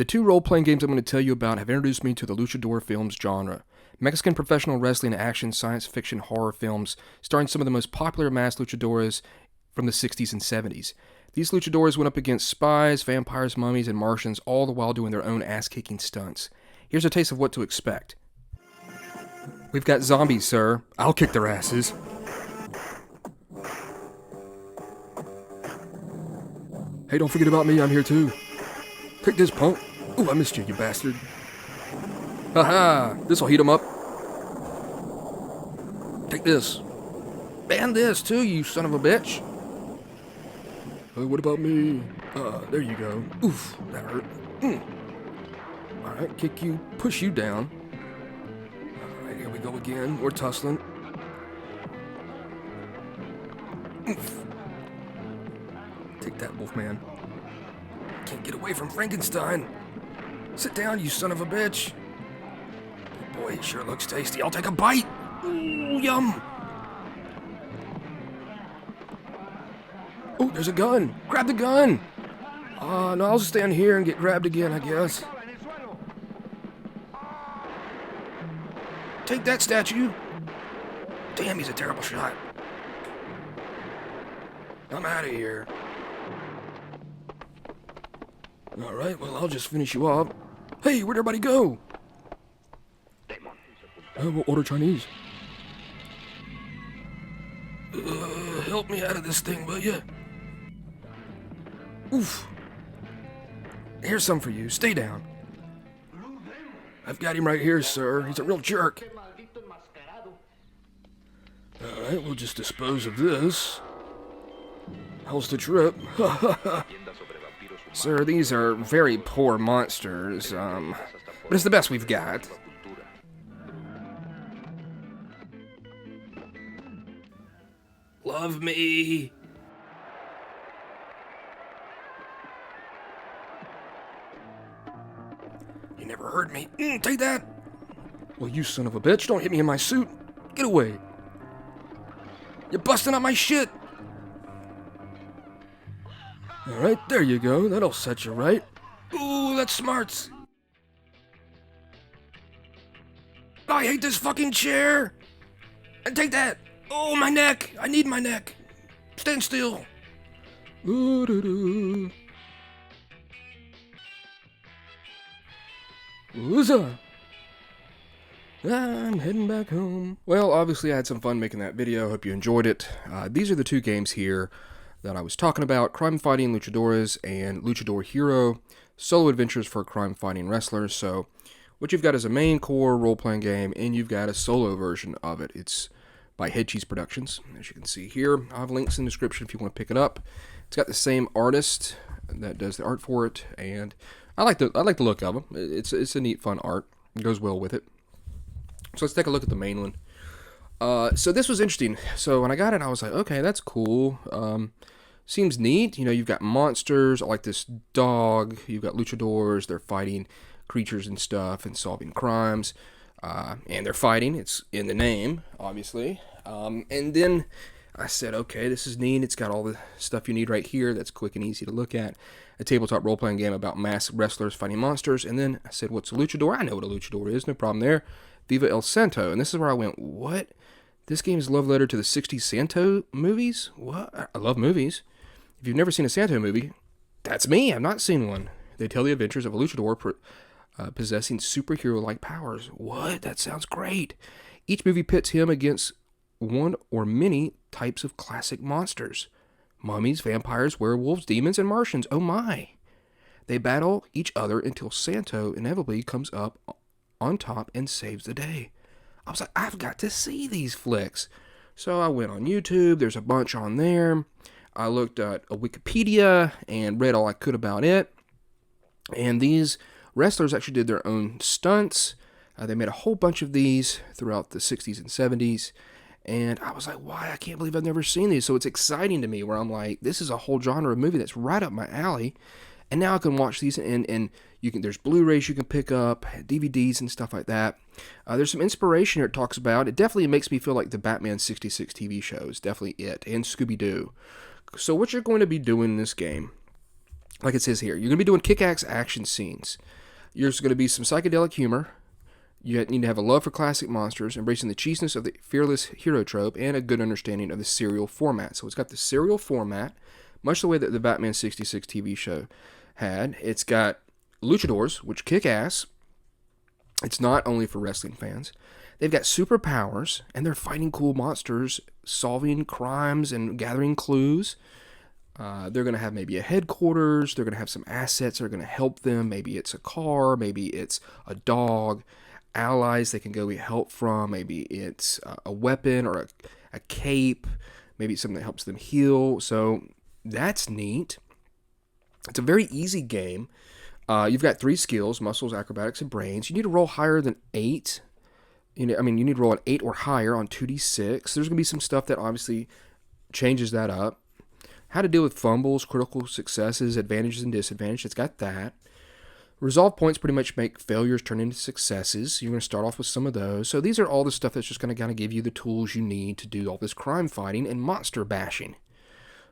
The two role-playing games I'm going to tell you about have introduced me to the luchador films genre. Mexican professional wrestling, action, science fiction, horror films starring some of the most popular masked luchadores from the 60s and 70s. These luchadors went up against spies, vampires, mummies, and Martians, all the while doing their own ass-kicking stunts. Here's a taste of what to expect. We've got zombies, sir. I'll kick their asses. Hey, don't forget about me, I'm here too. Take this, punk. Ooh, I missed you, you bastard. Haha, this'll heat him up. Take this. And this too, you son of a bitch. What about me? There you go. Oof, that hurt. Alright, kick you, push you down. Alright, here we go again. We're tussling. Oof. Take that, Wolfman. Can't get away from Frankenstein. Sit down, you son of a bitch. Boy, it sure looks tasty. I'll take a bite. Ooh, yum. Oh, there's a gun. Grab the gun. No, I'll stand here and get grabbed again, I guess. Take that, statue. Damn, he's a terrible shot. I'm out of here. Alright, well, I'll just finish you off. Hey, where'd everybody go? We'll order Chinese. Help me out of this thing, will ya? Oof. Here's some for you. Stay down. I've got him right here, sir. He's a real jerk. Alright, we'll just dispose of this. How's the trip? Sir, these are very poor monsters, but it's the best we've got. Love me. You never heard me. Take that. Well, you son of a bitch, don't hit me in my suit. Get away. You're busting up my shit. Alright, there you go. That'll set you right. Ooh, that's smarts. I hate this fucking chair. And take that. Oh, my neck. I need my neck. Stand still. What's up? I'm heading back home. Well, obviously I had some fun making that video. Hope you enjoyed it. These are the two games here that I was talking about: Crime Fighting Luchadores and Luchador Hero, solo adventures for crime fighting wrestlers. So what you've got is a main core role-playing game, and you've got a solo version of it. It's by Head Cheese Productions, as you can see here. I'll have links in the description if you want to pick it up. It's got the same artist that does the art for it, and I like the look of them. It's a neat, fun art. It goes well with it. So let's take a look at the main one. So this was interesting. So when I got it, I was like, okay, that's cool. Seems neat. You know, you've got monsters. I like this dog. You've got luchadors. They're fighting creatures and stuff and solving crimes. And they're fighting. It's in the name, obviously. And then I said, okay, this is neat. It's got all the stuff you need right here. That's quick and easy to look at. A tabletop role-playing game about masked wrestlers fighting monsters. And then I said, what's a luchador? I know what a luchador is. No problem there. Viva El Santo. And this is where I went, what? This game is a love letter to the 60s Santo movies? What? I love movies. If you've never seen a Santo movie, that's me. I've not seen one. They tell the adventures of a luchador possessing superhero-like powers. What? That sounds great. Each movie pits him against one or many types of classic monsters. Mummies, vampires, werewolves, demons, and Martians. Oh my. They battle each other until Santo inevitably comes up on top and saves the day. I was like, I've got to see these flicks. So I went on YouTube. There's a bunch on there. I looked at a Wikipedia and read all I could about it. And these wrestlers actually did their own stunts. They made a whole bunch of these throughout the 60s and 70s. And I was like, why? I can't believe I've never seen these. So it's exciting to me where I'm like, this is a whole genre of movie that's right up my alley. And now I can watch these, and you can. There's Blu-rays you can pick up, DVDs and stuff like that. There's some inspiration here it talks about. It definitely makes me feel like the Batman 66 TV show is definitely it, and Scooby-Doo. So what you're going to be doing in this game like it says here, you're going to be doing kick-ass action scenes. There's going to be some psychedelic humor. You need to have a love for classic monsters, embracing the cheesiness of the fearless hero trope, and a good understanding of the serial format. So it's got the serial format, much the way that the Batman 66 TV show had. It's got luchadors, which kick ass. It's not only for wrestling fans. They've got superpowers, and they're fighting cool monsters, solving crimes, and gathering clues. They're going to have maybe a headquarters. They're going to have some assets that are going to help them. Maybe it's a car. Maybe it's a dog. Allies they can go get help from. Maybe it's a weapon or a cape. Maybe it's something that helps them heal. So that's neat. It's a very easy game. You've got 3 skills: muscles, acrobatics, and brains. You need to roll higher than 8. You need to roll an 8 or higher on 2d6. There's going to be some stuff that obviously changes that up. How to deal with fumbles, critical successes, advantages and disadvantages. It's got that. Resolve points pretty much make failures turn into successes. You're going to start off with some of those. So these are all the stuff that's just going to kind of give you the tools you need to do all this crime fighting and monster bashing.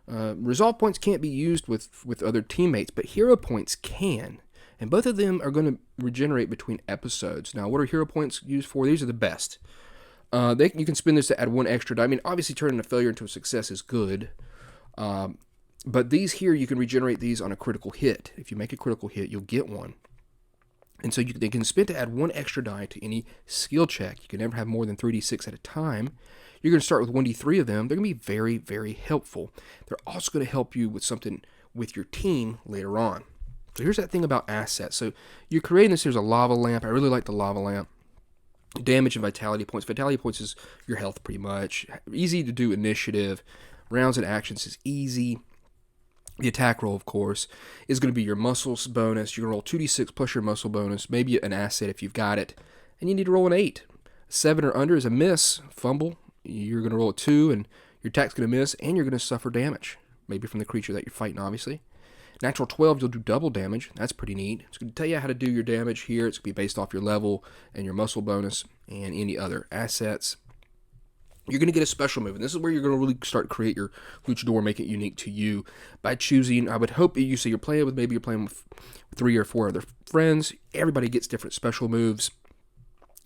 Resolve points can't be used with other teammates, but hero points can. And both of them are going to regenerate between episodes. Now, what are hero points used for? These are the best. You can spend this to add 1 extra die. I mean, obviously turning a failure into a success is good. But these here, you can regenerate these on a critical hit. If you make a critical hit, you'll get 1. And so they can spend to add 1 extra die to any skill check. You can never have more than 3d6 at a time. You're going to start with 1d3 of them. They're going to be very, very helpful. They're also going to help you with something with your team later on. So here's that thing about assets. So you're creating this. Here's a lava lamp. I really like the lava lamp. Damage and vitality points. Vitality points is your health pretty much. Easy to do initiative. Rounds and actions is easy. The attack roll, of course, is going to be your muscles bonus. You're going to roll 2d6 plus your muscle bonus, maybe an asset if you've got it. And you need to roll an 8. 7 or under is a miss. Fumble, you're going to roll a 2, and your attack's going to miss, and you're going to suffer damage. Maybe from the creature that you're fighting, obviously. Natural 12, you'll do double damage. That's pretty neat. It's going to tell you how to do your damage here. It's going to be based off your level and your muscle bonus and any other assets. You're going to get a special move, and this is where you're going to really start to create your luchador, make it unique to you by choosing. I would hope you say you're playing with 3 or 4 other friends. Everybody gets different special moves.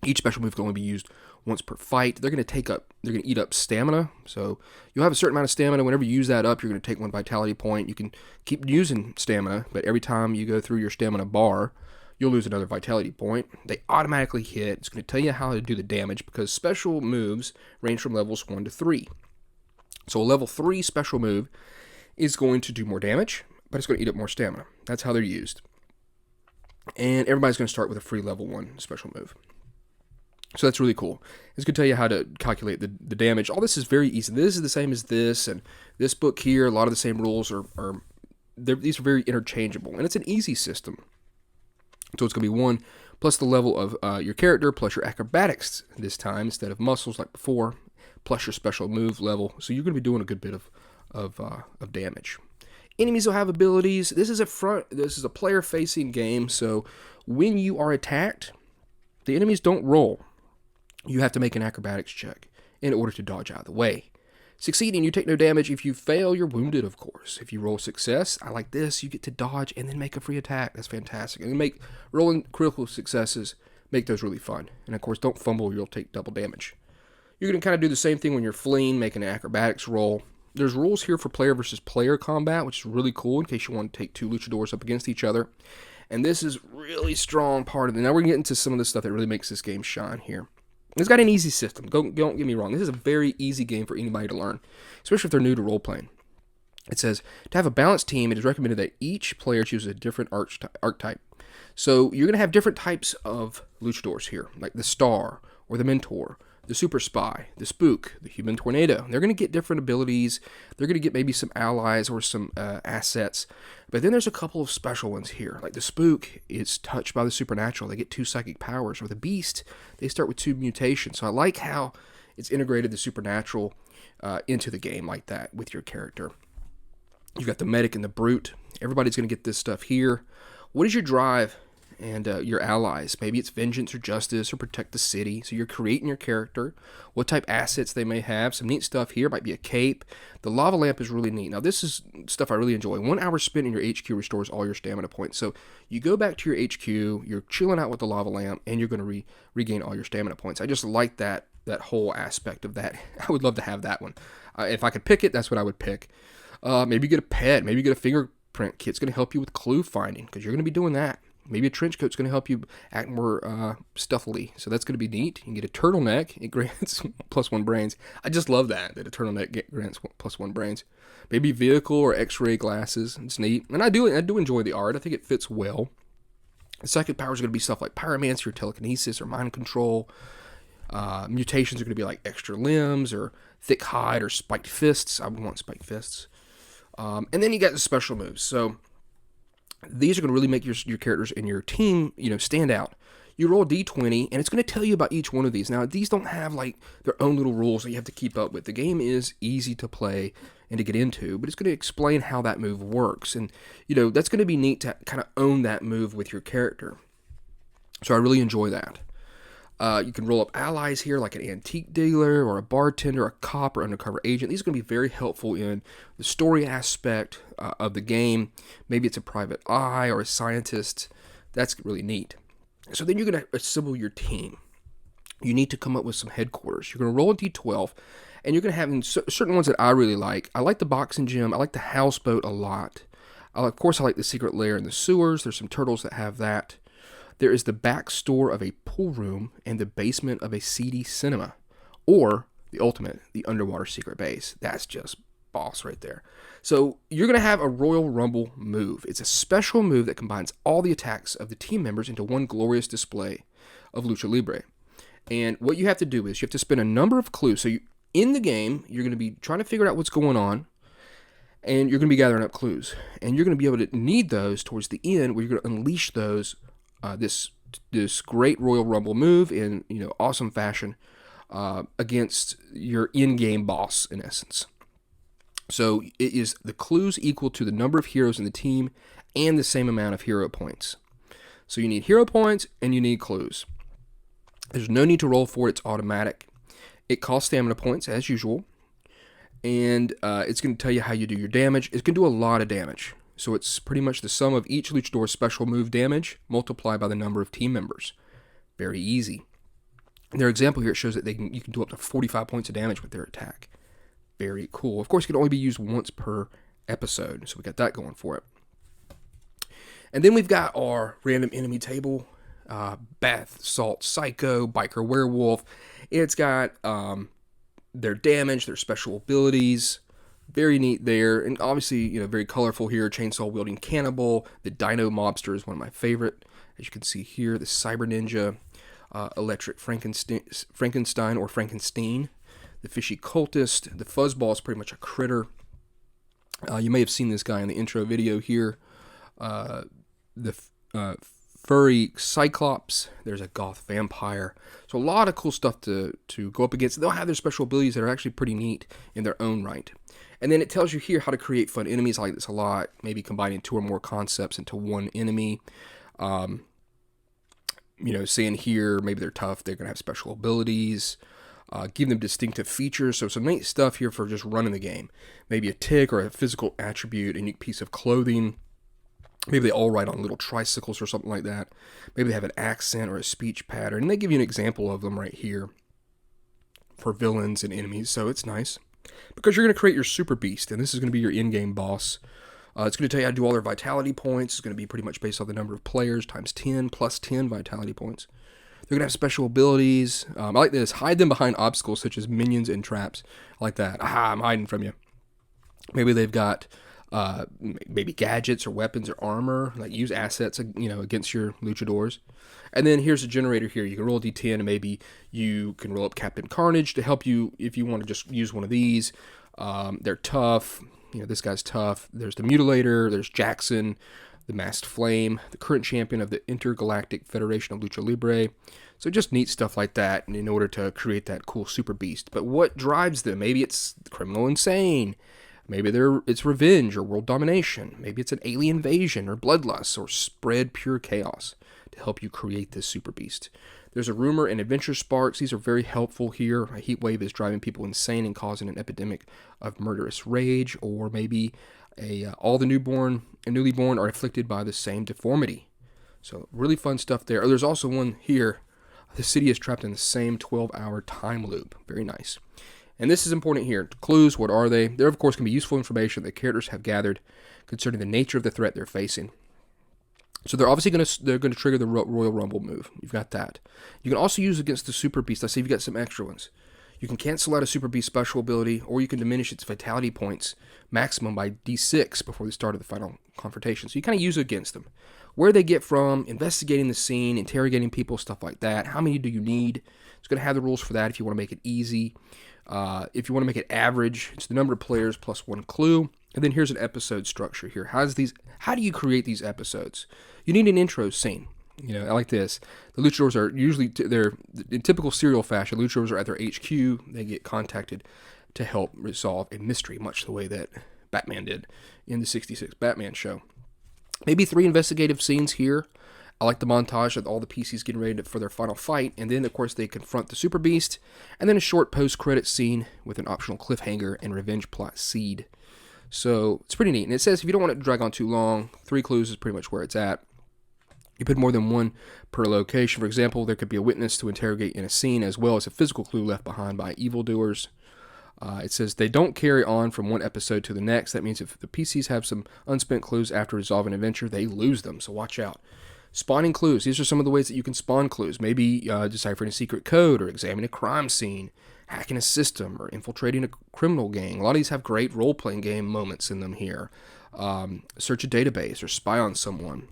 Each special move can only be used once per fight. They're going to eat up stamina. So you'll have a certain amount of stamina. Whenever you use that up, you're going to take 1 vitality point. You can keep using stamina, but every time you go through your stamina bar, you'll lose another vitality point. They automatically hit. It's going to tell you how to do the damage because special moves range from levels 1 to 3. So a level 3 special move is going to do more damage, but it's going to eat up more stamina. That's how they're used. And everybody's going to start with a free level 1 special move. So that's really cool. It's going to tell you how to calculate the damage. All this is very easy. This is the same as this, and this book here, a lot of the same rules these are very interchangeable, and it's an easy system. So it's going to be 1 plus the level of your character plus your acrobatics this time instead of muscles like before, plus your special move level. So you're going to be doing a good bit of damage. Enemies will have abilities. This is a player-facing game, so when you are attacked, the enemies don't roll. You have to make an acrobatics check in order to dodge out of the way. Succeeding, you take no damage. If you fail, you're wounded, of course. If you roll success, I like this, you get to dodge and then make a free attack. That's fantastic. And rolling critical successes, make those really fun. And of course, don't fumble or you'll take double damage. You're going to kind of do the same thing when you're fleeing, making an acrobatics roll. There's rules here for player versus player combat, which is really cool in case you want to take 2 luchadors up against each other. And this is really strong part of it. Now we're going to get into some of the stuff that really makes this game shine here. It's got an easy system. Don't get me wrong. This is a very easy game for anybody to learn, especially if they're new to role-playing. It says, to have a balanced team, it is recommended that each player chooses a different archetype. So you're going to have different types of luchadors here, like the Star, or the Mentor, the Super Spy, the Spook, the Human Tornado. They're going to get different abilities. They're going to get maybe some allies or some assets. But then there's a couple of special ones here. Like the Spook is touched by the supernatural. They get 2 psychic powers. Or the Beast, they start with 2 mutations. So I like how it's integrated the supernatural into the game like that with your character. You've got the Medic and the Brute. Everybody's going to get this stuff here. What is your drive and your allies. Maybe it's vengeance or justice or protect the city. So you're creating your character, what type assets they may have. Some neat stuff here might be a cape. The lava lamp is really neat. Now this is stuff I really enjoy. 1 hour spent in your HQ restores all your stamina points. So you go back to your HQ, you're chilling out with the lava lamp, and you're going to regain all your stamina points. I just like that whole aspect of that. I would love to have that one. If I could pick it, that's what I would pick. Maybe you get a pet. Maybe you get a fingerprint kit. It's going to help you with clue finding because you're going to be doing that. Maybe a trench coat's going to help you act more stealthily. So that's going to be neat. You can get a turtleneck. It grants +1 brains. I just love that a turtleneck grants +1 brains. Maybe vehicle or x-ray glasses. It's neat. And I do enjoy the art. I think it fits well. The second power is going to be stuff like pyromancy or telekinesis or mind control. Mutations are going to be like extra limbs or thick hide or spiked fists. I would want spiked fists. And then you got the special moves. So these are going to really make your characters and your team, stand out. You roll a d20, and it's going to tell you about each one of these. Now, these don't have, like, their own little rules that you have to keep up with. The game is easy to play and to get into, but it's going to explain how that move works. And, that's going to be neat to kind of own that move with your character. So I really enjoy that. You can roll up allies here, like an antique dealer or a bartender, a cop, or undercover agent. These are going to be very helpful in the story aspect of the game. Maybe it's a private eye or a scientist. That's really neat. So then you're going to assemble your team. You need to come up with some headquarters. You're going to roll a d12, and you're going to have certain ones that I really like. I like the boxing gym. I like the houseboat a lot. Of course, I like the secret lair in the sewers. There's some turtles that have that. There is the back store of a pool room and the basement of a seedy cinema. Or, the ultimate, the underwater secret base. That's just boss right there. So, you're going to have a Royal Rumble move. It's a special move that combines all the attacks of the team members into one glorious display of Lucha Libre. And what you have to do is you have to spend a number of clues. So, in the game, you're going to be trying to figure out what's going on. And you're going to be gathering up clues. And you're going to be able to need those towards the end where you're going to unleash those this great Royal Rumble move in awesome fashion against your in-game boss in essence. So it is the clues equal to the number of heroes in the team and the same amount of hero points. So you need hero points and you need clues. There's no need to roll for it. It's automatic. It costs stamina points as usual, and it's going to tell you how you do your damage. It's going to do a lot of damage. So it's pretty much the sum of each luchador's special move damage multiplied by the number of team members. Very easy. Their example here shows that you can do up to 45 points of damage with their attack. Very cool. Of course, it can only be used once per episode, so we got that going for it. And then we've got our random enemy table. Bath, Salt, Psycho, Biker Werewolf. It's got their damage, their special abilities. Very neat there, and obviously, very colorful here. Chainsaw-wielding cannibal. The Dino Mobster is one of my favorite. As you can see here, the Cyber Ninja, Electric Frankenstein or Frankenstein, the Fishy Cultist. The Fuzzball is pretty much a critter. You may have seen this guy in the intro video here. The Furry Cyclops. There's a Goth Vampire. So a lot of cool stuff to go up against. They'll have their special abilities that are actually pretty neat in their own right. And then it tells you here how to create fun enemies. I like this a lot. Maybe combining 2 or more concepts into one enemy. Saying here, maybe they're tough. They're going to have special abilities. Give them distinctive features. So some neat stuff here for just running the game. Maybe a tick or a physical attribute, a unique piece of clothing. Maybe they all ride on little tricycles or something like that. Maybe they have an accent or a speech pattern. And they give you an example of them right here for villains and enemies. So it's nice. Because you're going to create your Super Beast, and this is going to be your in-game boss. It's going to tell you how to do all their vitality points. It's going to be pretty much based on the number of players times 10 plus 10 vitality points. They're going to have special abilities. I like this. Hide them behind obstacles such as minions and traps. I like that. Aha, I'm hiding from you. Maybe they've got maybe gadgets or weapons or armor. Like use assets, against your luchadors. And then here's a generator here. You can roll a d10, and maybe you can roll up Captain Carnage to help you if you want to just use one of these. They're tough. This guy's tough. There's the Mutilator. There's Jackson, the Masked Flame, the current champion of the Intergalactic Federation of Lucha Libre. So just neat stuff like that in order to create that cool Super Beast. But what drives them? Maybe it's Criminal Insane. Maybe it's revenge or world domination. Maybe it's an alien invasion or bloodlust or spread pure chaos to help you create this super beast. There's a rumor and adventure sparks. These are very helpful here. A heat wave is driving people insane and causing an epidemic of murderous rage, or maybe all the newborn and newly born are afflicted by the same deformity. So really fun stuff there. There's also one here. The city is trapped in the same 12-hour time loop. Very nice. And this is important here. Clues, what are they? There, of course, can be useful information that characters have gathered concerning the nature of the threat they're facing. So they're obviously going to trigger the Royal Rumble move. You've got that. You can also use against the Super Beast. Let's see if you've got some extra ones. You can cancel out a Super Beast special ability, or you can diminish its vitality points maximum by D6 before the start of the final confrontation. So you kind of use it against them. Where they get from, investigating the scene, interrogating people, stuff like that. How many do you need? It's going to have the rules for that if you want to make it easy. If you want to make it average, it's the number of players plus one clue. And then here's an episode structure here. How do you create these episodes? You need an intro scene. I like this. The Luchadors are usually, they're in typical serial fashion. Luchadors are at their HQ. They get contacted to help resolve a mystery, much the way that Batman did in the 66 Batman show. Maybe 3 investigative scenes here. I like the montage of all the PCs getting ready for their final fight. And then, of course, they confront the Super Beast. And then a short post-credit scene with an optional cliffhanger and revenge plot seed. So it's pretty neat. And it says if you don't want it to drag on too long, 3 clues is pretty much where it's at. You put more than one per location. For example, there could be a witness to interrogate in a scene, as well as a physical clue left behind by evildoers. It says they don't carry on from one episode to the next. That means if the PCs have some unspent clues after resolving an adventure, they lose them. So watch out. Spawning clues. These are some of the ways that you can spawn clues. Maybe deciphering a secret code, or examining a crime scene, hacking a system, or infiltrating a criminal gang. A lot of these have great role-playing game moments in them here. Search a database or spy on someone.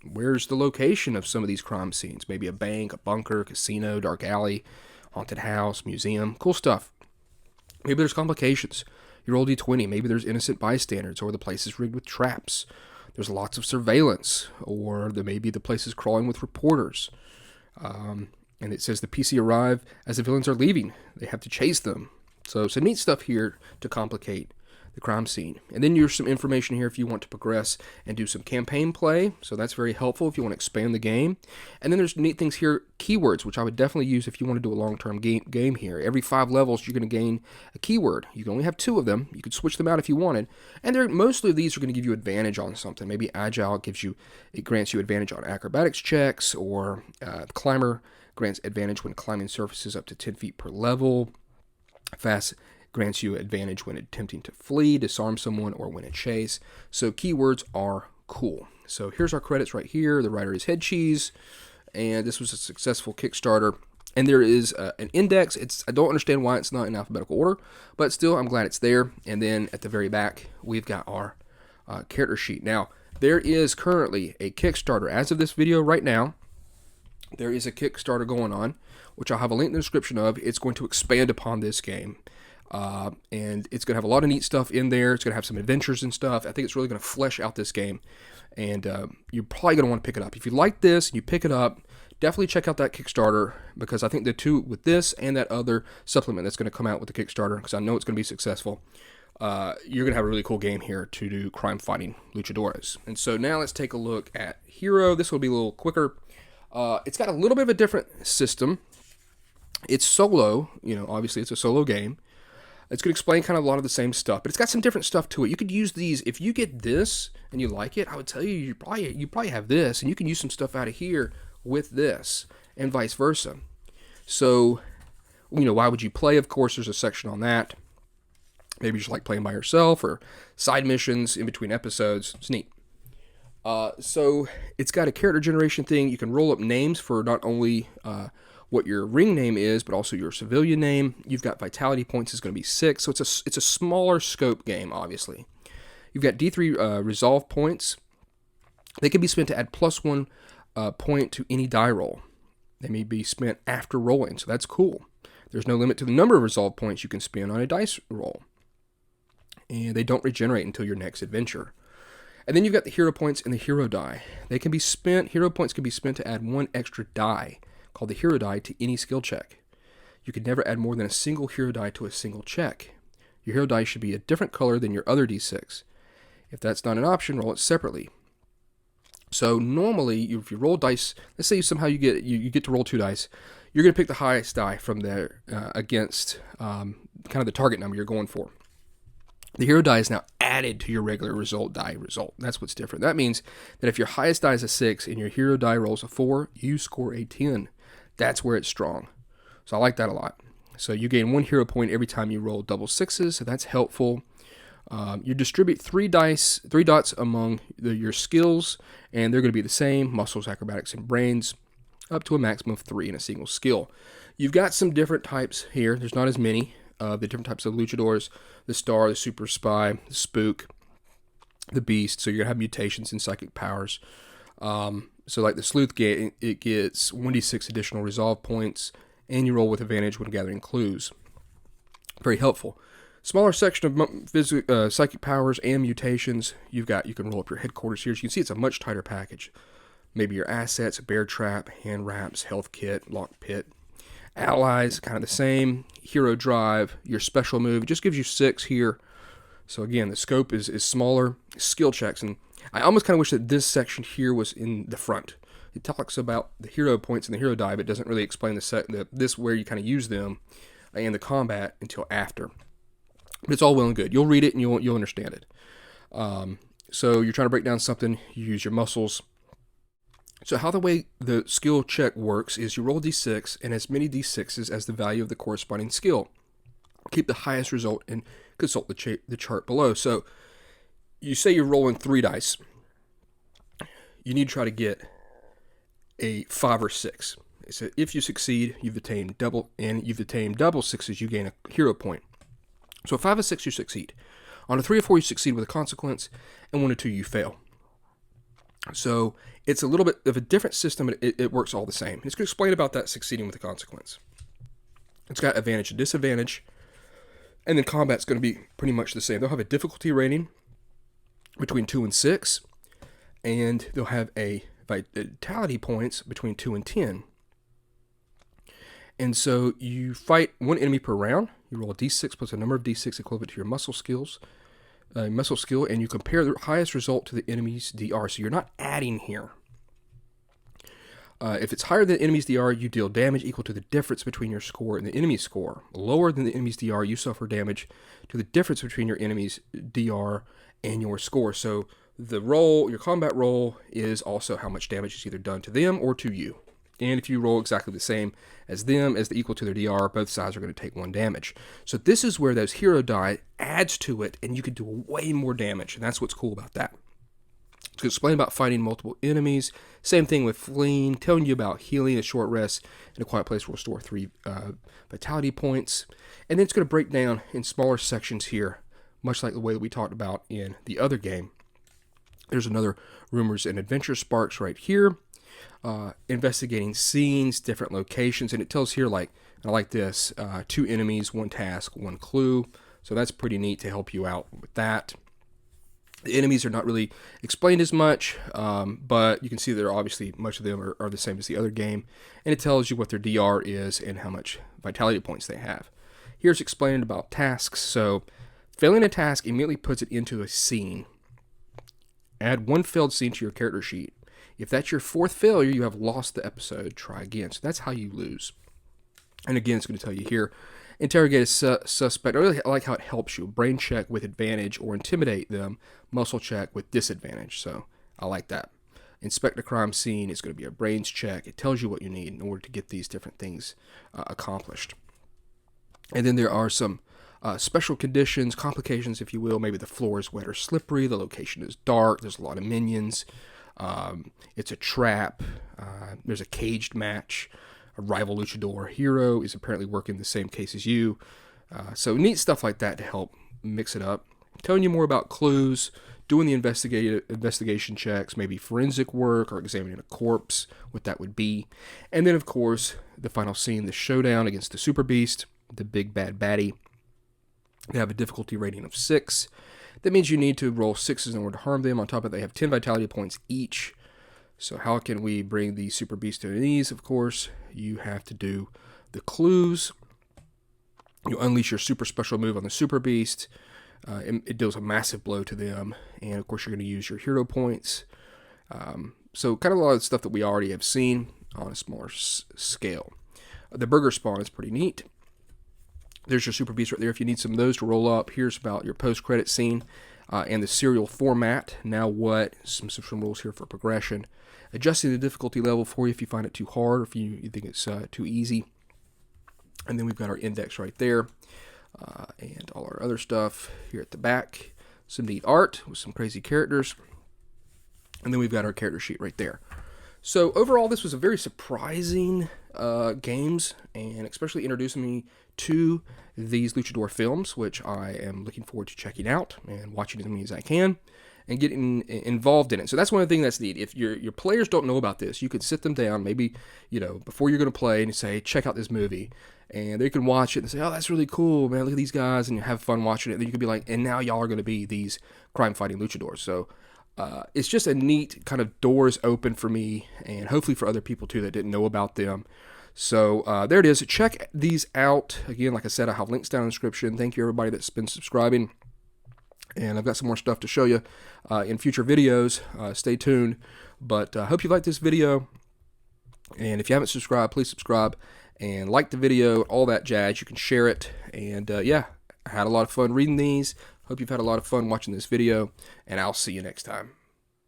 Where's the location of some of these crime scenes? Maybe a bank, a bunker, casino, dark alley, haunted house, museum. Cool stuff. Maybe there's complications. You roll D20. Maybe there's innocent bystanders, or the place is rigged with traps. There's lots of surveillance, or maybe the place is crawling with reporters. And it says the PC arrive as the villains are leaving. They have to chase them. So some neat stuff here to complicate the crime scene. And then there's some information here if you want to progress and do some campaign play. So that's very helpful if you want to expand the game. And then there's neat things here, keywords, which I would definitely use if you want to do a long-term game here. Every 5 levels, you're going to gain a keyword. You can only have 2 of them. You could switch them out if you wanted. And mostly these are going to give you advantage on something. Maybe Agile it grants you advantage on acrobatics checks, or Climber grants advantage when climbing surfaces up to 10 feet per level. Fast grants you advantage when attempting to flee, disarm someone, or win a chase. So keywords are cool. So here's our credits right here. The writer is Head Cheese, and this was a successful Kickstarter. And there is an index. I don't understand why it's not in alphabetical order, but still, I'm glad it's there. And then at the very back, we've got our character sheet. Now, there is currently a Kickstarter. As of this video right now, there is a Kickstarter going on, which I'll have a link in the description of. It's going to expand upon this game. And it's going to have a lot of neat stuff in there. It's going to have some adventures and stuff. I think it's really going to flesh out this game. And you're probably going to want to pick it up. If you like this and you pick it up, definitely check out that Kickstarter, because I think the two, with this and that other supplement that's going to come out with the Kickstarter, because I know it's going to be successful, you're going to have a really cool game here to do crime-fighting luchadores. And so now let's take a look at Hero. This will be a little quicker. It's got a little bit of a different system. It's solo. Obviously it's a solo game. It's going to explain kind of a lot of the same stuff, but it's got some different stuff to it. You could use these. If you get this and you like it, I would tell you you probably have this, and you can use some stuff out of here with this, and vice versa. So, why would you play? Of course, there's a section on that. Maybe you just like playing by yourself, or side missions in between episodes. It's neat. So it's got a character generation thing. You can roll up names for not only what your ring name is, but also your civilian name. You've got vitality points is going to be 6, so it's a smaller scope game, obviously. You've got D3 resolve points. They can be spent to add +1 point to any die roll. They may be spent after rolling, so that's cool. There's no limit to the number of resolve points you can spend on a dice roll. And they don't regenerate until your next adventure. And then you've got the hero points and the hero die. Hero points can be spent to add 1 extra die, called the hero die, to any skill check. You could never add more than a single hero die to a single check. Your hero dice should be a different color than your other d6. If that's not an option, roll it separately. So normally, if you roll dice, let's say somehow you get to roll 2 dice, you're going to pick the highest die from there against kind of the target number you're going for. The hero die is now added to your regular die result. That's what's different. That means that if your highest die is a 6 and your hero die rolls a 4, you score a 10. That's where it's strong. So I like that a lot. So you gain 1 hero point every time you roll double 6s, so that's helpful. You distribute 3 dots among your skills, and they're going to be the same: muscles, acrobatics, and brains, up to a maximum of 3 in a single skill. You've got some different types here. There's not as many of the different types of luchadors: the star, the super spy, the spook, the beast. So you're going to have mutations in psychic powers. So like the sleuth, it gets 1d6 additional resolve points, and you roll with advantage when gathering clues. Very helpful. Smaller section of psychic powers and mutations. You can roll up your headquarters here. As you can see, it's a much tighter package. Maybe your assets: bear trap, hand wraps, health kit, lock pit. Allies, kind of the same. Hero drive, your special move. It just gives you 6 here. So again, the scope is smaller. Skill checks, and I almost kind of wish that this section here was in the front. It talks about the hero points and the hero die, but it doesn't really explain this where you kind of use them in the combat until after. But it's all well and good. You'll read it and you'll understand it. So you're trying to break down something, you use your muscles. So how the way the skill check works is you roll d6 and as many d6s as the value of the corresponding skill. Keep the highest result and consult the chart below. So you say you're rolling 3 dice. You need to try to get a 5 or 6. So if you succeed, you've attained double 6s, you gain a hero point. So a 5 or 6, you succeed. On a 3 or 4, you succeed with a consequence, and 1 or 2, you fail. So it's a little bit of a different system, but it works all the same. It's going to explain about that succeeding with a consequence. It's got advantage and disadvantage, and then combat's going to be pretty much the same. They'll have a difficulty rating between 2 and 6, and they'll have a vitality points between 2 and 10. And so you fight 1 enemy per round. You roll a d6 plus a number of d6 equivalent to your muscle skill, and you compare the highest result to the enemy's DR. So you're not adding here. If it's higher than the enemy's DR, you deal damage equal to the difference between your score and the enemy's score. Lower than the enemy's DR, you suffer damage to the difference between your enemy's DR and your score. So your combat roll is also how much damage is either done to them or to you. And if you roll exactly the same as them, as the equal to their DR, both sides are going to take 1 damage. So this is where those hero die adds to it, and you can do way more damage, and that's what's cool about that. To explain about fighting multiple enemies, same thing with fleeing, telling you about healing, a short rest, and a quiet place will restore 3 vitality points. And then it's going to break down in smaller sections here, much like the way that we talked about in the other game. There's another Rumors and Adventure Sparks right here. Investigating scenes, different locations, and it tells here, like, I like this, 2 enemies, 1 task, 1 clue. So that's pretty neat to help you out with that. The enemies are not really explained as much, but you can see they're obviously, much of them are the same as the other game, and it tells you what their DR is and how much vitality points they have. Here's explained about tasks. So failing a task immediately puts it into a scene. Add 1 failed scene to your character sheet. If that's your 4th failure, you have lost the episode. Try again. So that's how you lose. And again, it's going to tell you here, interrogate a suspect. I really like how it helps you. Brain check with advantage or intimidate them. Muscle check with disadvantage. So I like that. Inspect a crime scene. It's going to be a brains check. It tells you what you need in order to get these different things accomplished. And then there are some special conditions, complications, if you will. Maybe the floor is wet or slippery. The location is dark. There's a lot of minions. It's a trap. There's a caged match. A rival luchador hero is apparently working the same case as you. So neat stuff like that to help mix it up. Telling you more about clues, doing the investigation checks, maybe forensic work or examining a corpse, what that would be. And then, of course, the final scene, the showdown against the Super Beast, the big bad baddie. They have a difficulty rating of 6. That means you need to roll 6s in order to harm them. On top of it, they have 10 vitality points each. So how can we bring the Super Beast to their knees? Of course, you have to do the clues. You unleash your super special move on the Super Beast. It deals a massive blow to them. And of course, you're going to use your hero points. So kind of a lot of stuff that we already have seen on a smaller scale. The burger spawn is pretty neat. There's your Super Beast right there. If you need some of those to roll up, here's about your post-credit scene and the serial format. Now what? Some rules here for progression. Adjusting the difficulty level for you if you find it too hard or if you think it's too easy. And then we've got our index right there and all our other stuff here at the back. Some neat art with some crazy characters. And then we've got our character sheet right there. So overall, this was a very surprising games, and especially introducing me to these Luchador films, which I am looking forward to checking out and watching as many as I can and getting involved in it. So that's one thing that's neat. If your players don't know about this, you could sit them down, maybe, before you're going to play, and say, check out this movie. And they can watch it and say, oh, that's really cool, man, look at these guys, and have fun watching it. And then you can be like, and now y'all are going to be these crime-fighting luchadors. So it's just a neat kind of doors open for me, and hopefully for other people too that didn't know about them. So there it is. Check these out. Again, like I said, I have links down in the description. Thank you, everybody that's been subscribing. And I've got some more stuff to show you in future videos. Stay tuned. But I hope you liked this video. And if you haven't subscribed, please subscribe and like the video, all that jazz. You can share it. And yeah, I had a lot of fun reading these. Hope you've had a lot of fun watching this video. And I'll see you next time.